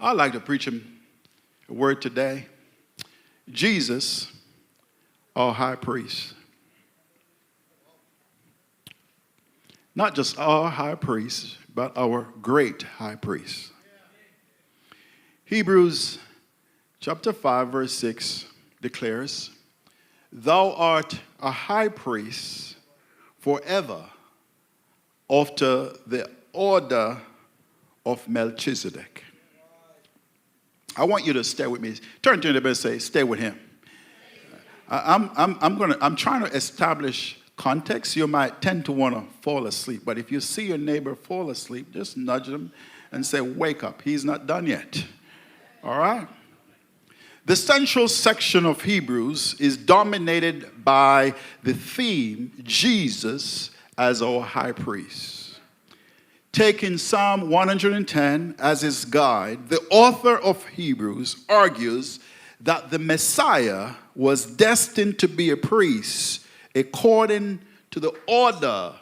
I'd like to preach a word today. Jesus, our high priest. Not just our high priest, but our great high priest. Hebrews chapter 5, verse 6 declares, "Thou art a high priest forever after the order of Melchizedek." I want you to stay with me. Turn to the neighbor and say, "Stay with him." I'm trying to establish context. You might tend to want to fall asleep, but if you see your neighbor fall asleep, just nudge them and say, "Wake up. He's not done yet." All right? The central section of Hebrews is dominated by the theme, Jesus as our high priest. Taking Psalm 110 as his guide, the author of Hebrews argues that the Messiah was destined to be a priest according to the order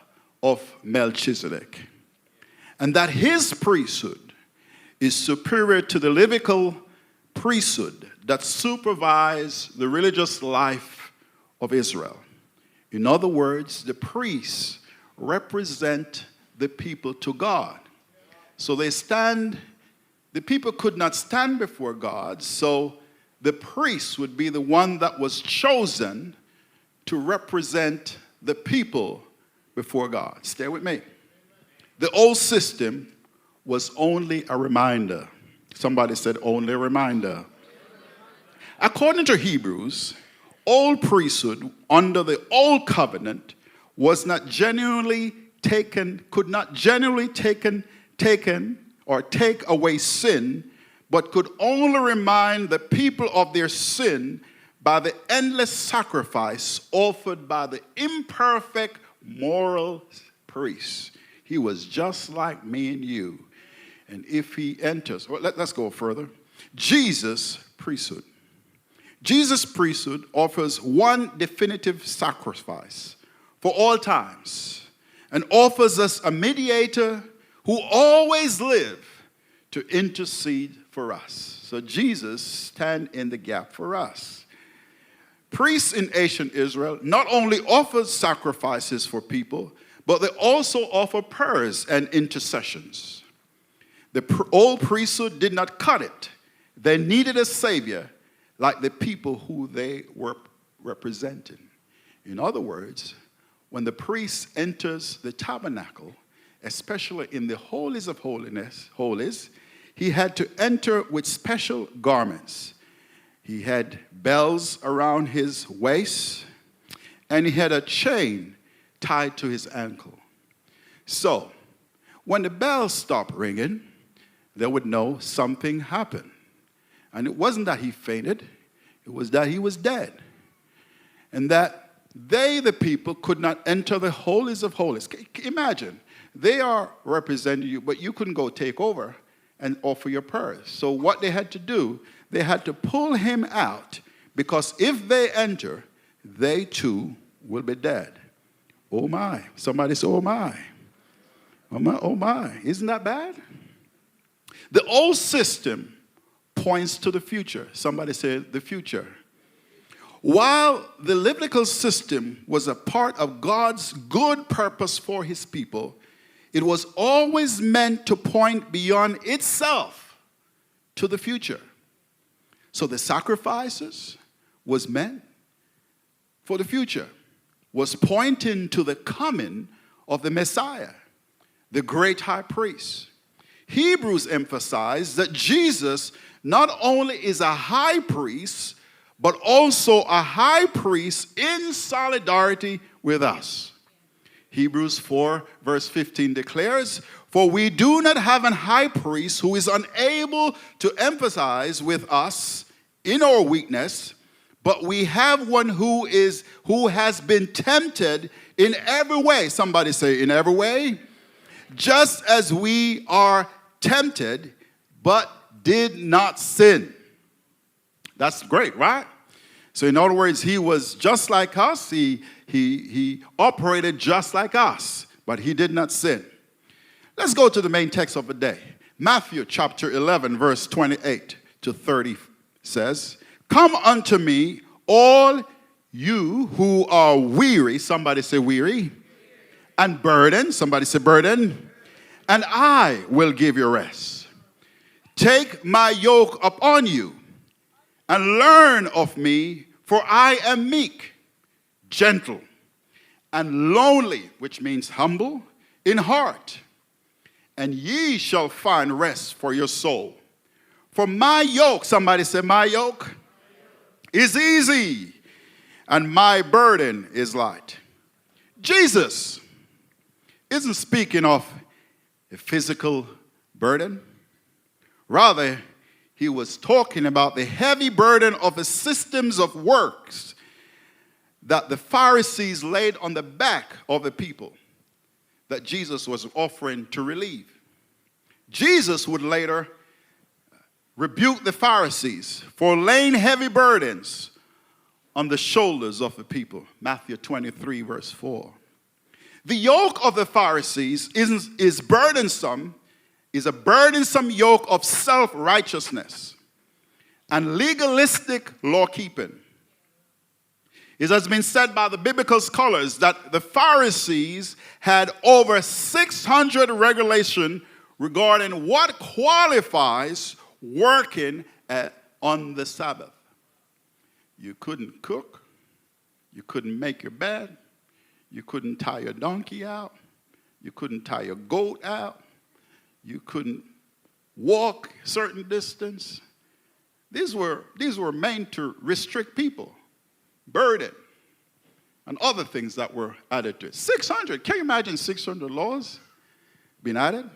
of Melchizedek, and that his priesthood is superior to the Levitical priesthood that supervised the religious life of Israel. In other words, the priests represent the people to God. So the people could not stand before God, so the priest would be the one that was chosen to represent the people before God. Stay with me. The old system was only a reminder. Somebody said only a reminder. According to Hebrews, old priesthood under the old covenant was not genuinely could not genuinely take away sin, but could only remind the people of their sin by the endless sacrifice offered by the imperfect moral priest. He was just like me and you. And if he enters, well, let's go further. Jesus' priesthood. Jesus' priesthood offers one definitive sacrifice for all times and offers us a mediator who always lived to intercede for us. So Jesus stands in the gap for us. Priests in ancient Israel not only offered sacrifices for people, but they also offer prayers and intercessions. The old priesthood did not cut it. They needed a savior like the people who they were representing. In other words, when the priest enters the tabernacle, especially in the holies of holies, he had to enter with special garments. He had bells around his waist, and he had a chain tied to his ankle. So, when the bells stopped ringing, they would know something happened. And it wasn't that he fainted, it was that he was dead. And that they, the people, could not enter the holies of holies. Imagine, they are representing you, but you couldn't go take over and offer your prayers. So what they had to do, they had to pull him out, because if they enter, they too will be dead. Oh my. Somebody say, oh my. Oh my, oh my. Isn't that bad? The old system points to the future. Somebody say the future. While the Levitical system was a part of God's good purpose for his people, it was always meant to point beyond itself to the future. So the sacrifices was meant for the future, was pointing to the coming of the Messiah, the great high priest. Hebrews emphasize that Jesus not only is a high priest, but also a high priest in solidarity with us. Hebrews 4 verse 15 declares, "For we do not have an high priest who is unable to empathize with us in our weakness, but we have one who has been tempted in every way." Somebody say, in every way. "Just as we are tempted, but did not sin." That's great, right? So in other words, he was just like us. He operated just like us, but he did not sin. Let's go to the main text of the day. Matthew chapter 11, verse 28 to 30 says, "Come unto me, all you who are weary," somebody say weary, "and burden," somebody say burden, "and I will give you rest. Take my yoke upon you and learn of me, for I am meek, gentle, and lowly," which means humble, "in heart, and ye shall find rest for your soul. For my yoke," somebody say my yoke, "is easy, and my burden is light." Jesus isn't speaking of a physical burden. Rather, he was talking about the heavy burden of the systems of works that the Pharisees laid on the back of the people that Jesus was offering to relieve. Jesus would later rebuke the Pharisees for laying heavy burdens on the shoulders of the people. Matthew 23, verse 4. The yoke of the Pharisees is burdensome, is a burdensome yoke of self-righteousness and legalistic law-keeping. It has been said by the biblical scholars that the Pharisees had over 600 regulations regarding what qualifies working on the Sabbath. You couldn't cook. You couldn't make your bed. You couldn't tie your donkey out. You couldn't tie your goat out. You couldn't walk a certain distance. These were meant to restrict people, burden, and other things that were added to it. 600. Can you imagine 600 laws being added?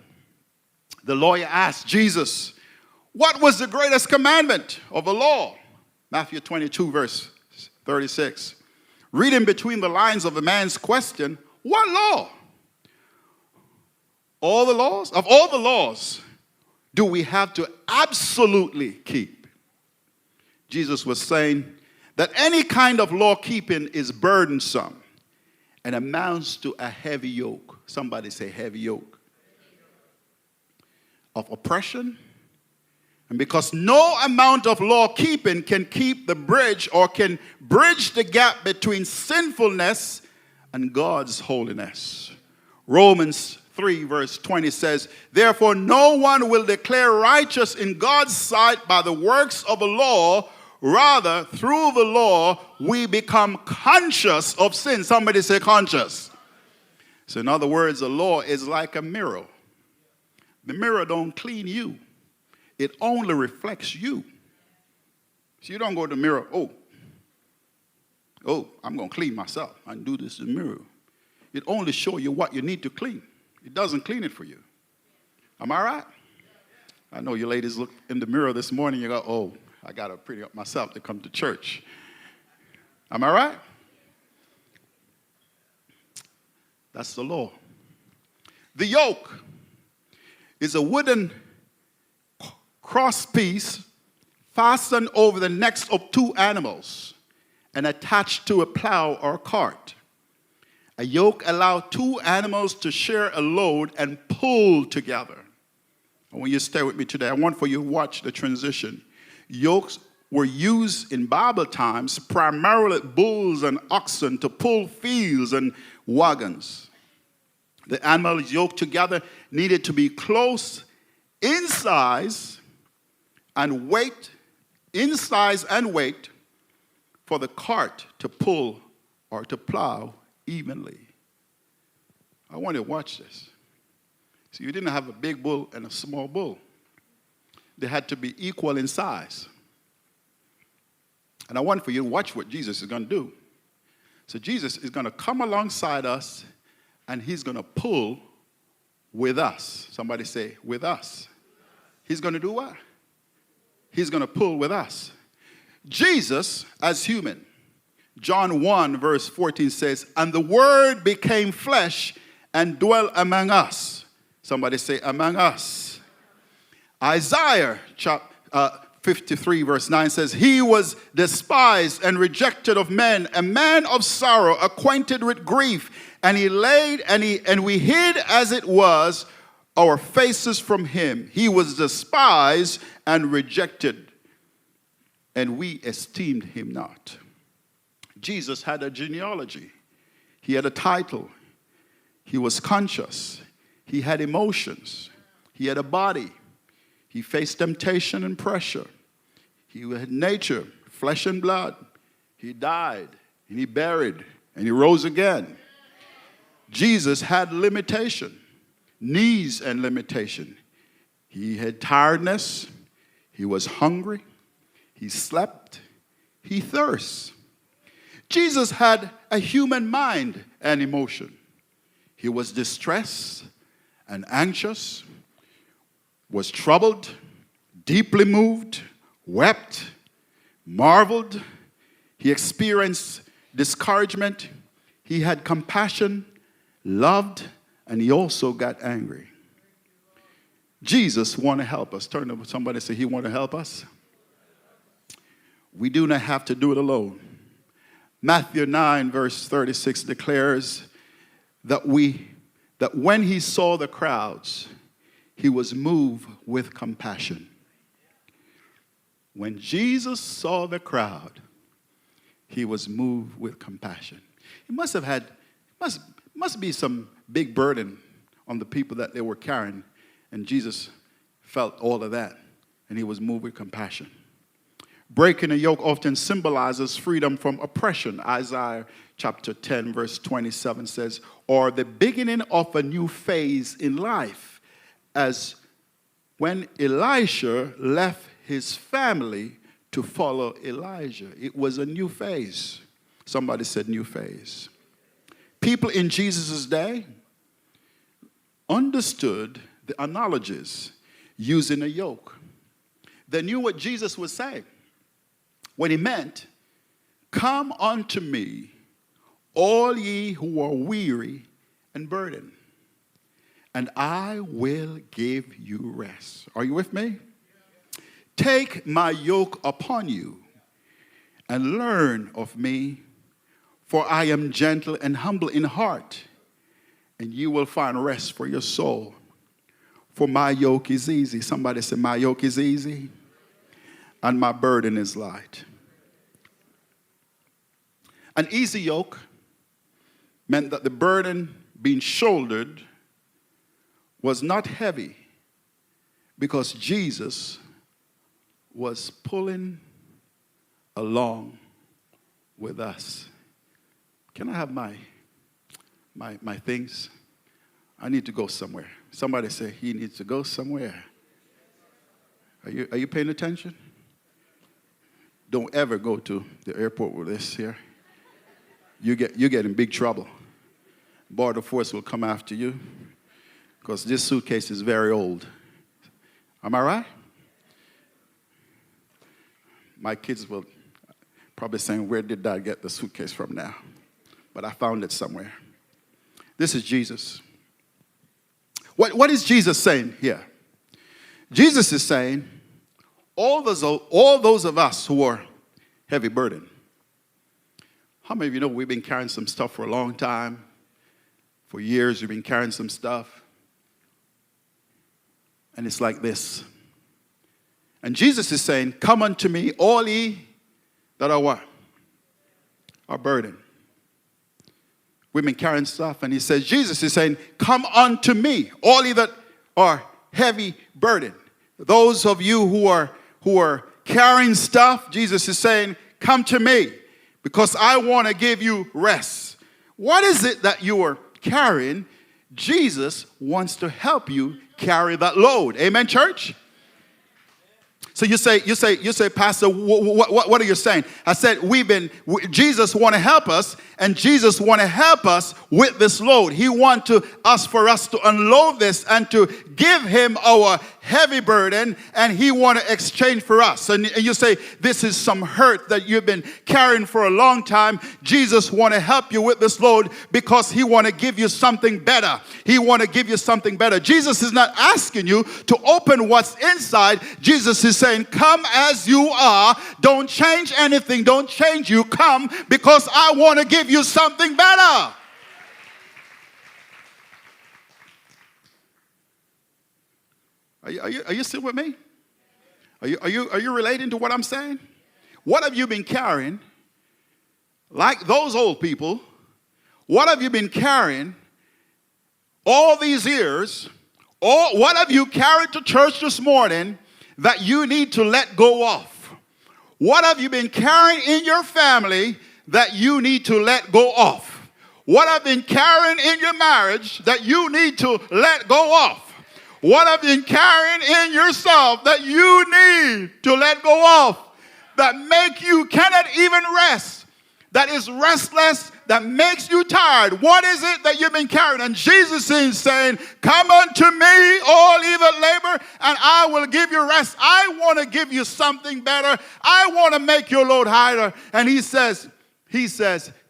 The lawyer asked Jesus, "What was the greatest commandment of the law?" Matthew 22, verse 36. Reading between the lines of the man's question, "What law? All the laws? Of all the laws, do we have to absolutely keep?" Jesus was saying that any kind of law keeping is burdensome and amounts to a heavy yoke. Somebody say heavy yoke. Of oppression. And because no amount of law keeping can keep the bridge or can bridge the gap between sinfulness and God's holiness. Romans 3 verse 20 says, "Therefore no one will declare righteous in God's sight by the works of the law. Rather, through the law, we become conscious of sin." Somebody say conscious. So in other words, the law is like a mirror. The mirror don't clean you. It only reflects you. So you don't go to the mirror, oh, I'm going to clean myself. I can do this in the mirror. It only shows you what you need to clean. It doesn't clean it for you. Am I right? I know you ladies look in the mirror this morning, you go, oh, I got to pretty up myself to come to church. Am I right? That's the law. The yoke is a wooden cross piece fastened over the necks of two animals and attached to a plow or cart. A yoke allowed two animals to share a load and pull together. I want you to stay with me today. I want for you to watch the transition. Yokes were used in Bible times, primarily bulls and oxen, to pull fields and wagons. The animals yoked together needed to be close in size and weight, for the cart to pull or to plow evenly. I want you to watch this. See, you didn't have a big bull and a small bull. They had to be equal in size. And I want for you to watch what Jesus is going to do. So Jesus is going to come alongside us, and he's going to pull with us. Somebody say, with us. He's going to do what? He's going to pull with us. Jesus as human. John 1 verse 14 says, "And the word became flesh and dwelt among us." Somebody say, among us. Isaiah chapter 53 verse 9 says, "He was despised and rejected of men, a man of sorrow, acquainted with grief, and we hid as it was our faces from him. He was despised and rejected, and we esteemed him not. Jesus had a genealogy. He had a title. He was conscious. He had emotions. He had a body. He faced temptation and pressure. He had nature, flesh and blood. He died, and he buried, and he rose again. Jesus had limitation, needs and limitation. He had tiredness. He was hungry. He slept. He thirsts. Jesus had a human mind and emotion. He was distressed and anxious, was troubled, deeply moved, wept, marveled. He experienced discouragement. He had compassion, loved, and he also got angry. Jesus want to help us. Turn to somebody and say, he want to help us. We do not have to do it alone. Matthew 9, verse 36 declares that when he saw the crowds, he was moved with compassion. When Jesus saw the crowd, he was moved with compassion. He must be some big burden on the people that they were carrying, and Jesus felt all of that, and he was moved with compassion. Breaking a yoke often symbolizes freedom from oppression. Isaiah chapter 10, verse 27 says, or the beginning of a new phase in life, as when Elisha left his family to follow Elijah. It was a new phase. Somebody said new phase. People in Jesus' day understood the analogies using a yoke. They knew what Jesus was saying when he meant, come unto me, all ye who are weary and burdened, and I will give you rest. Are you with me? Take my yoke upon you and learn of me, for I am gentle and humble in heart, and you will find rest for your soul. For my yoke is easy. Somebody say, my yoke is easy, and my burden is light. An easy yoke meant that the burden being shouldered was not heavy because Jesus was pulling along with us. Can I have my things? I need to go somewhere. Somebody say he needs to go somewhere. Are you paying attention? Don't ever go to the airport with this here. You get in big trouble. Border Force will come after you because this suitcase is very old. Am I right? My kids will probably saying, where did Dad get the suitcase from now? But I found it somewhere. This is Jesus. What is Jesus saying here? Jesus is saying, all those of us who are heavy burden. How many of you know we've been carrying some stuff for a long time? For years, we've been carrying some stuff. And it's like this. And Jesus is saying, come unto me, all ye that are what? Are burdened. We've been carrying stuff, and he says, Jesus is saying, come unto me, all ye that are heavy burdened. Those of you who are carrying stuff, Jesus is saying, come to me, because I want to give you rest. What is it that you are carrying? Jesus wants to help you carry that load. Amen, church? So you say, Pastor, what are you saying? I said, Jesus want to help us, and Jesus want to help us with this load. He want for us to unload this and to give him our heavy burden, and he want to exchange for us. And you say, this is some hurt that you've been carrying for a long time. Jesus want to help you with this load because he want to give you something better. He want to give you something better. Jesus is not asking you to open what's inside. Jesus is saying, come as you are. Don't change anything. Don't change you. Come because I want to give you something better. Are you still with me? Are you relating to what I'm saying? What have you been carrying? Like those old people, what have you been carrying all these years? Or what have you carried to church this morning that you need to let go of? What have you been carrying in your family that you need to let go of? What have you been carrying in your marriage that you need to let go of? What have you been carrying in yourself that you need to let go of? That make you cannot even rest, that is restless, that makes you tired. What is it that you've been carrying? And Jesus is saying, come unto me, all ye that labor, and I will give you rest. I want to give you something better. I want to make your load higher. And he says,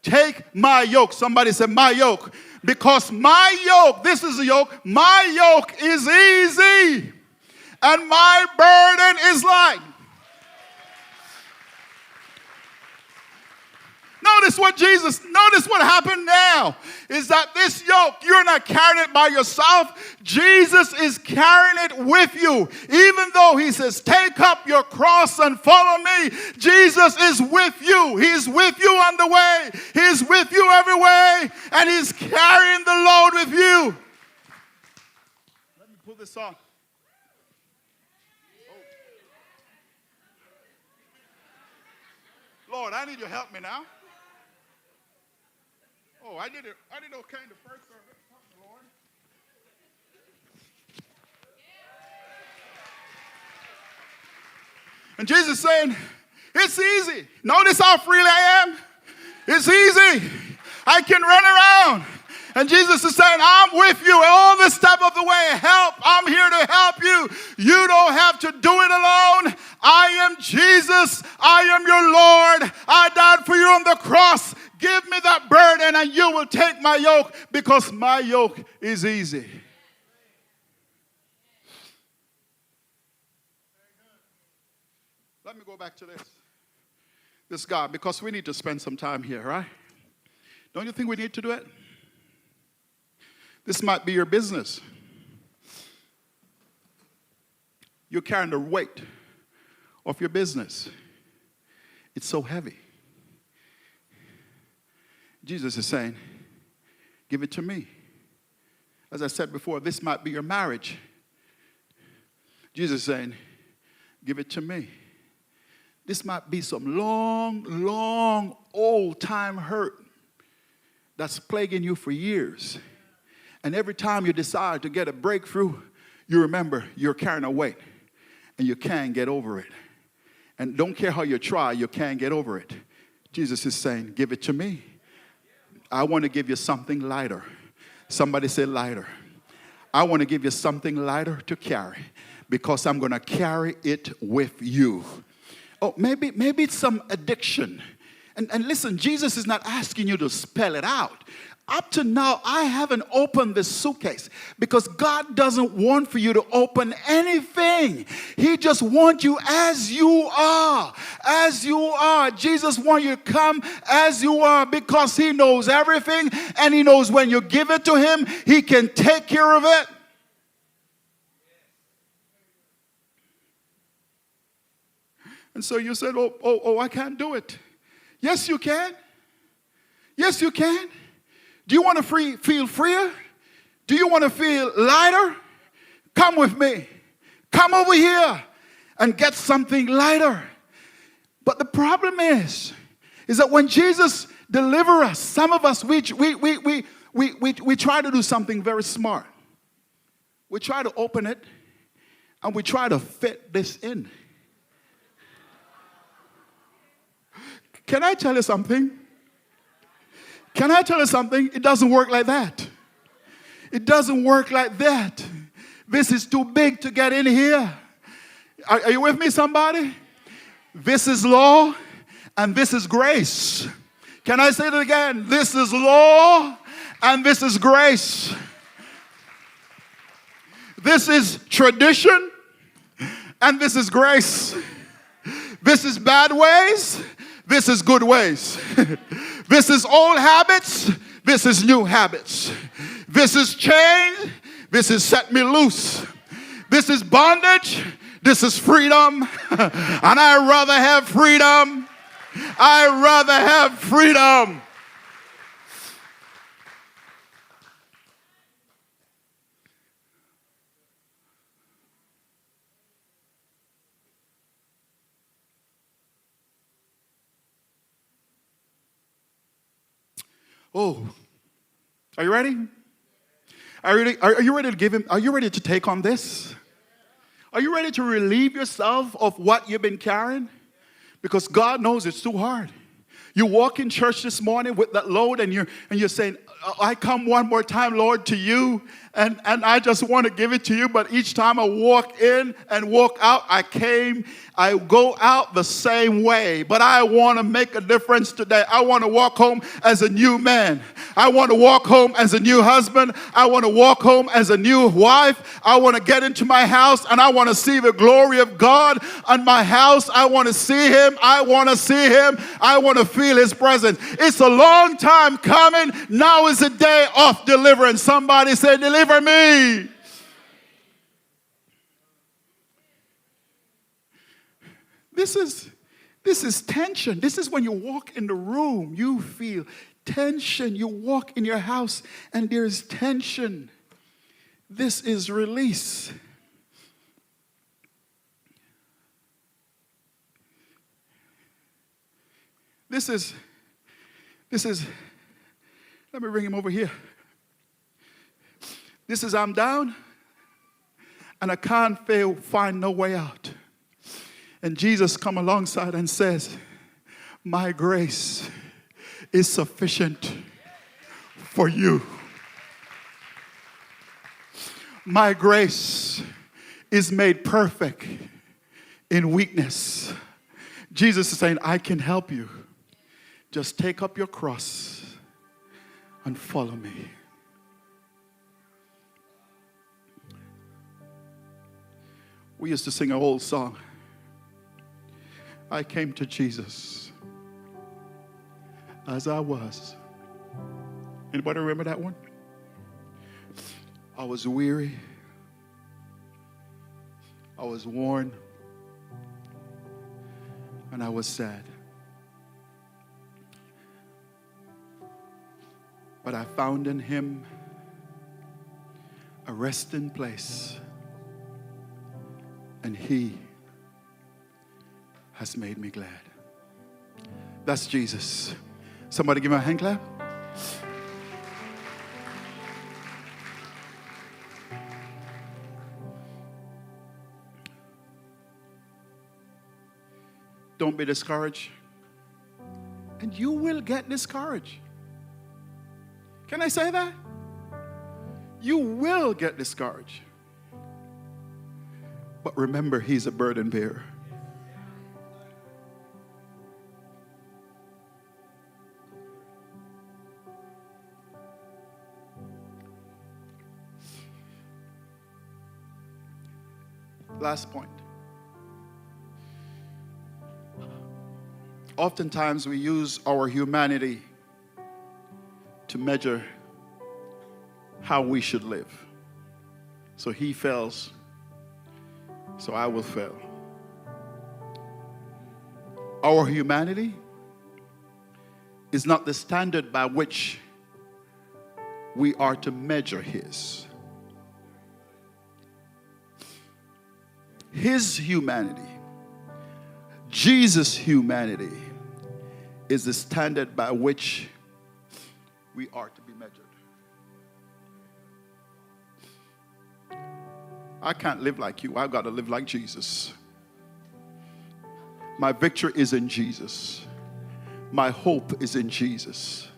take my yoke. Somebody said, my yoke. Because my yoke, this is a yoke, my yoke is easy, and my burden is light. Notice what happened now is that this yoke, you're not carrying it by yourself. Jesus is carrying it with you. Even though he says, take up your cross and follow me, Jesus is with you. He's with you on the way. He's with you every way, and he's carrying the load with you. Let me pull this on. Lord, I need your help me now. Oh, I did okay in the first service. Help me, Lord. And Jesus is saying, it's easy. Notice how freely I am. It's easy. I can run around. And Jesus is saying, I'm with you all the step of the way. Help. I'm here to help you. You don't have to do it alone. I am Jesus. I am your Lord. I died for you on the cross. Give me that burden and you will take my yoke, because my yoke is easy. Let me go back to this God, because we need to spend some time here, right? Don't you think we need to do it? This might be your business. You're carrying the weight of your business. It's so heavy. Jesus is saying, give it to me. As I said before, this might be your marriage. Jesus is saying, give it to me. This might be some long, old-time hurt that's plaguing you for years. And every time you decide to get a breakthrough, you remember you're carrying a weight, and you can't get over it. And don't care how you try, you can't get over it. Jesus is saying, give it to me. I want to give you something lighter. Somebody say lighter. I want to give you something lighter to carry, because I'm going to carry it with you. Oh, maybe it's some addiction. And listen, Jesus is not asking you to spell it out. Up to now, I haven't opened this suitcase, because God doesn't want for you to open anything. He just wants you as you are. As you are. Jesus wants you to come as you are, because he knows everything, and he knows when you give it to him, he can take care of it. And so you said, I can't do it. Yes, you can. Yes, you can. Do you want to feel freer? Do you want to feel lighter? Come with me. Come over here and get something lighter. But the problem is that when Jesus delivers us, some of us, we try to do something very smart. We try to open it, and we try to fit this in. Can I tell you something? Can I tell you something? It doesn't work like that. It doesn't work like that. This is too big to get in here. Are you with me, somebody? This is law, and this is grace. Can I say it again? This is law, and this is grace. This is tradition, and this is grace. This is bad ways. This is good ways. This is old habits. This is new habits. This is change. This is set me loose. This is bondage. This is freedom. And I'd rather have freedom. I'd rather have freedom. Oh, are you ready? Are you ready to give him? Are you ready to take on this? Are you ready to relieve yourself of what you've been carrying? Because God knows it's too hard. You walk in church this morning with that load and you're saying, I come one more time, Lord, to you, and I just want to give it to you. But each time I walk in and walk out, I go out the same way. But I want to make a difference today. I want to walk home as a new man. I want to walk home as a new husband. I want to walk home as a new wife. I want to get into my house and I want to see the glory of God on my house. I want to see him. I want to see him. I want to feel his presence. It's a long time coming. Now is the day of deliverance. Somebody say, deliver me. This is tension. This is when you walk in the room, you feel tension. You walk in your house and there's tension. This is release. This is, let me bring him over here. This is, I'm down and I can't find no way out. And Jesus come alongside and says, my grace is sufficient for you. My grace is made perfect in weakness. Jesus is saying, I can help you. Just take up your cross and follow me. We used to sing an old song. I came to Jesus as I was. Anybody remember that one? I was weary. I was worn. And I was sad. But I found in him a resting place. And he has made me glad. That's Jesus. Somebody give me a hand clap. Don't be discouraged. And you will get discouraged. Can I say that? You will get discouraged. But remember, he's a burden bearer. Last point. Oftentimes we use our humanity to measure how we should live. So he fails, so I will fail. Our humanity is not the standard by which we are to measure his. His humanity, Jesus' humanity, is the standard by which we are to be measured. I can't live like you. I've got to live like Jesus. My victory is in Jesus. My hope is in Jesus.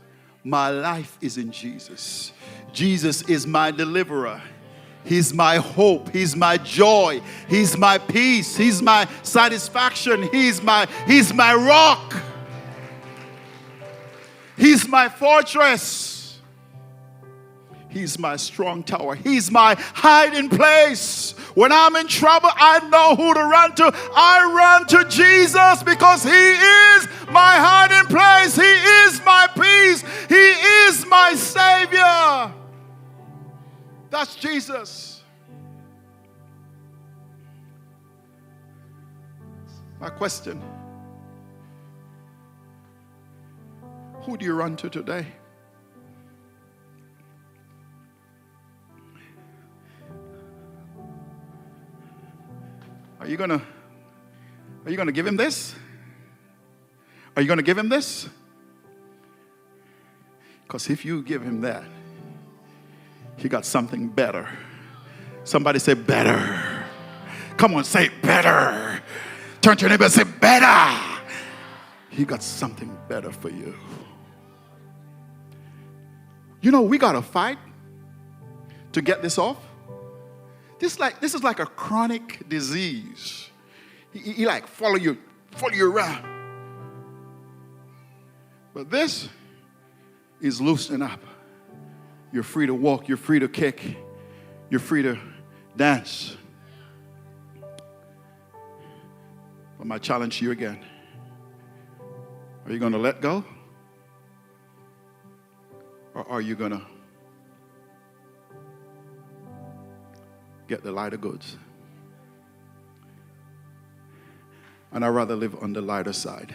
My life is in Jesus. Jesus is my deliverer. He's my hope. He's my joy. He's my peace. He's my satisfaction. He's my rock. He's my fortress. He's my strong tower. He's my hiding place. When I'm in trouble, I know who to run to. I run to Jesus because he is my hiding place. He is my peace. He is my Savior. That's Jesus. My question, who do you run to today? Are you gonna give him this? Are you gonna give him this? Because if you give him that, he got something better. Somebody say better. Come on, say better. Turn to your neighbor and say better. He got something better for you. You know, we got to fight to get this off. This is like a chronic disease. He like follow you around. But this is loosening up. You're free to walk. You're free to kick. You're free to dance. But my challenge to you again, are you going to let go? Or are you going to get the lighter goods? And I'd rather live on the lighter side.